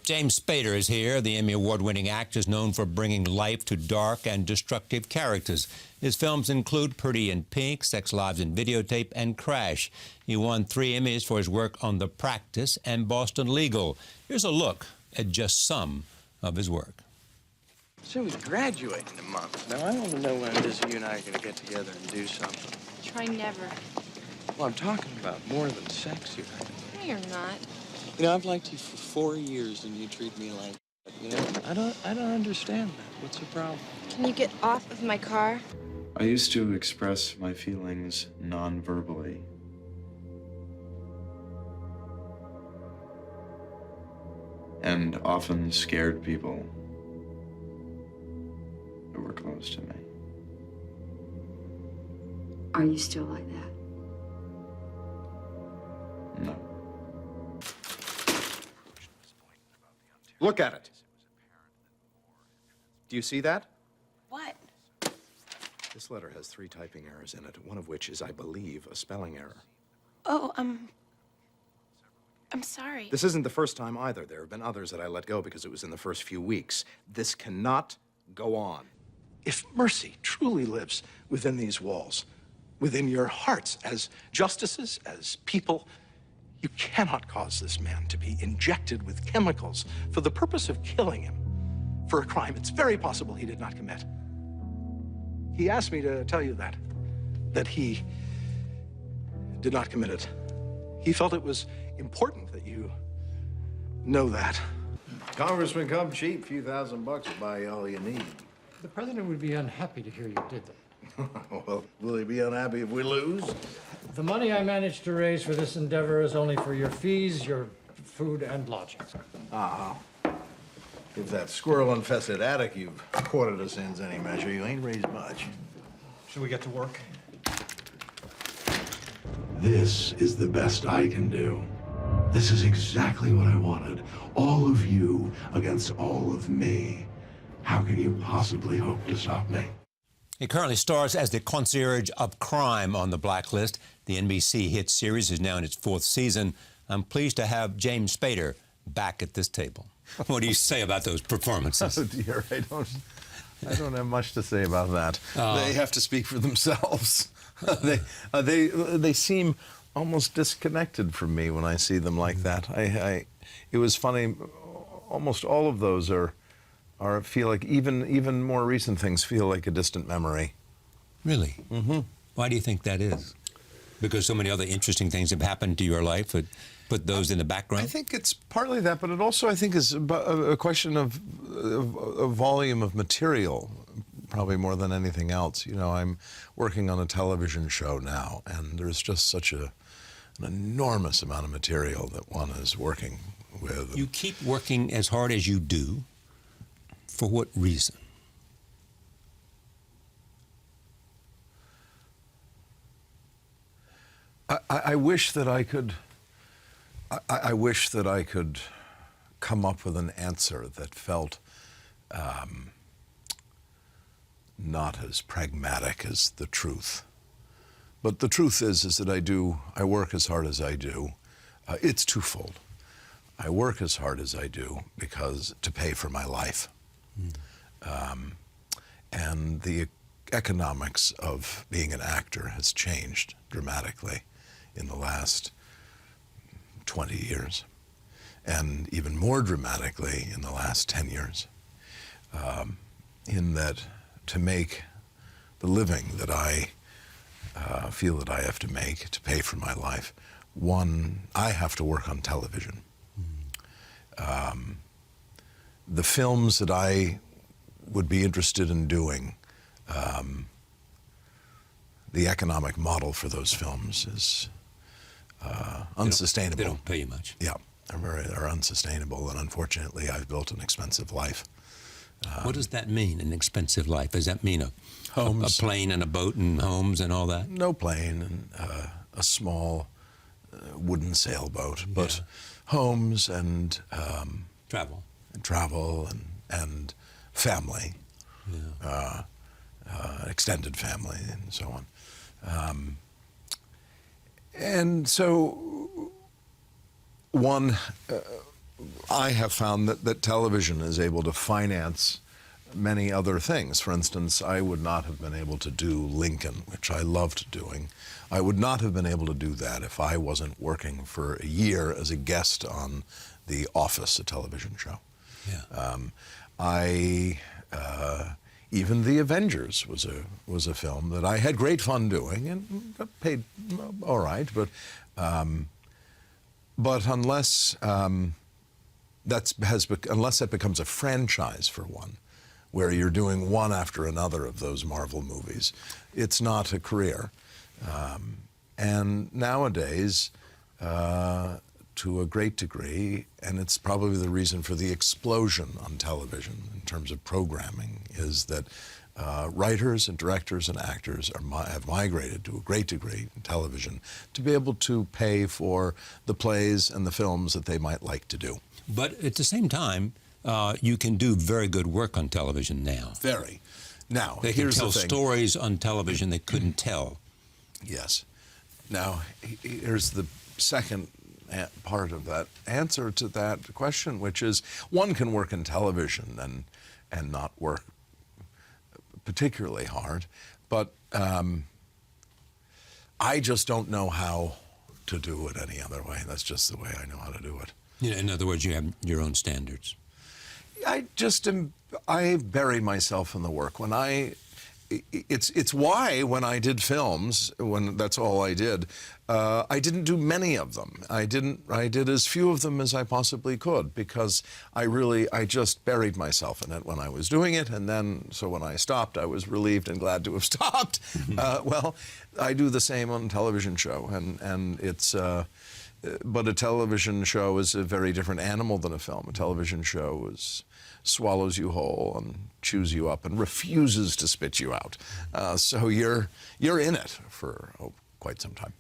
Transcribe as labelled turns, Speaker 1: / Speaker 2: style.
Speaker 1: James Spader is here. The Emmy Award-winning actor is known for bringing life to dark and destructive characters. His films include Pretty in Pink, Sex, Lives, and Videotape, and Crash. He won 3 Emmys for his work on The Practice and Boston Legal. Here's a look at just some of his work.
Speaker 2: So we graduate in a month. Now, I want to know when it is you and I are going to get together and do something.
Speaker 3: Try never.
Speaker 2: Well, I'm talking about more than sex, you know.
Speaker 3: No, you're not.
Speaker 2: You know, I've liked you for 4 years, and you treat me like that. You know, I don't understand that. What's the problem?
Speaker 3: Can you get off of my car?
Speaker 4: I used to express my feelings non-verbally. And often scared people who were close to me.
Speaker 5: Are you still like that?
Speaker 4: No.
Speaker 6: Look at it. Do you see that?
Speaker 3: What?
Speaker 6: This letter has 3 typing errors in it, one of which is, I believe, a spelling error.
Speaker 3: Oh, I'm sorry.
Speaker 6: This isn't the first time either. There have been others that I let go because it was in the first few weeks. This cannot go on. If mercy truly lives within these walls, within your hearts as justices, as people, you cannot cause this man to be injected with chemicals for the purpose of killing him for a crime it's very possible he did not commit. He asked me to tell you that he did not commit it. He felt it was important that you know that.
Speaker 7: Congressman, come cheap, few $1,000 will buy you all you need.
Speaker 8: The president would be unhappy to hear you did that.
Speaker 7: Well, will he be unhappy if we lose?
Speaker 8: The money I managed to raise for this endeavor is only for your fees, your food, and lodging.
Speaker 7: If that squirrel-infested attic you've quartered us in's any measure, you ain't raised much.
Speaker 9: Should we get to work?
Speaker 10: This is the best I can do. This is exactly what I wanted. All of you against all of me. How can you possibly hope to stop me?
Speaker 1: He currently stars as the concierge of crime on The Blacklist. The NBC hit series is now in its 4th season. I'm pleased to have James Spader back at this table. What do you say about those performances?
Speaker 7: Oh, dear, I don't have much to say about that. They have to speak for themselves. They seem almost disconnected from me when I see them like that. It was funny. Almost all of those feel like even more recent things feel like a distant memory.
Speaker 1: Really? Mm-hmm. Why do you think that is? Because so many other interesting things have happened to your life that put those in the background?
Speaker 7: I think it's partly that, but it also, I think, is a question of a volume of material, probably more than anything else. You know, I'm working on a television show now, and there's just such an enormous amount of material that one is working with.
Speaker 1: You keep working as hard as you do. For what reason?
Speaker 7: I wish that I could. I wish that I could come up with an answer that felt not as pragmatic as the truth. But the truth is that I work as hard as I do. It's twofold. I work as hard as I do because to pay for my life. And the economics of being an actor has changed dramatically in the last 20 years, and even more dramatically in the last 10 years, in that to make the living that I feel that I have to make to pay for my life, one, I have to work on television. The films that I would be interested in doing, the economic model for those films is unsustainable.
Speaker 1: They don't pay you much.
Speaker 7: Yeah, they're unsustainable, and unfortunately, I've built an expensive life.
Speaker 1: What does that mean, an expensive life? Does that mean a plane and a boat and homes and all that?
Speaker 7: No plane, and a small wooden sailboat, but homes and
Speaker 1: travel.
Speaker 7: And family, extended family, and so on. And so, one, I have found that television is able to finance many other things. For instance, I would not have been able to do Lincoln, which I loved doing. I would not have been able to do that if I wasn't working for a year as a guest on The Office, a television show.
Speaker 1: Yeah.
Speaker 7: Even The Avengers was a film that I had great fun doing and got paid all right, but unless unless that becomes a franchise for one, where you're doing one after another of those Marvel movies, it's not a career. And nowadays, to a great degree, and it's probably the reason for the explosion on television in terms of programming, is that writers and directors and actors have migrated to a great degree in television to be able to pay for the plays and the films that they might like to do.
Speaker 1: But at the same time, you can do very good work on television now.
Speaker 7: Very. Now,
Speaker 1: They can
Speaker 7: here's
Speaker 1: tell
Speaker 7: the thing.
Speaker 1: stories on television they couldn't tell.
Speaker 7: Yes. Now, here's the second part of that answer to that question, which is one can work in television and not work particularly hard, but I just don't know how to do it any other way. That's just the way I know how to do it.
Speaker 1: You know, in other words, you have your own standards.
Speaker 7: I bury myself in the work. It's why when I did films, when that's all I did, I didn't do many of them. I did as few of them as I possibly could, because I just buried myself in it when I was doing it, and then so when I stopped, I was relieved and glad to have stopped. Well, I do the same on a television show, and it's. But a television show is a very different animal than a film. A television show swallows you whole and chews you up and refuses to spit you out. So you're in it for quite some time.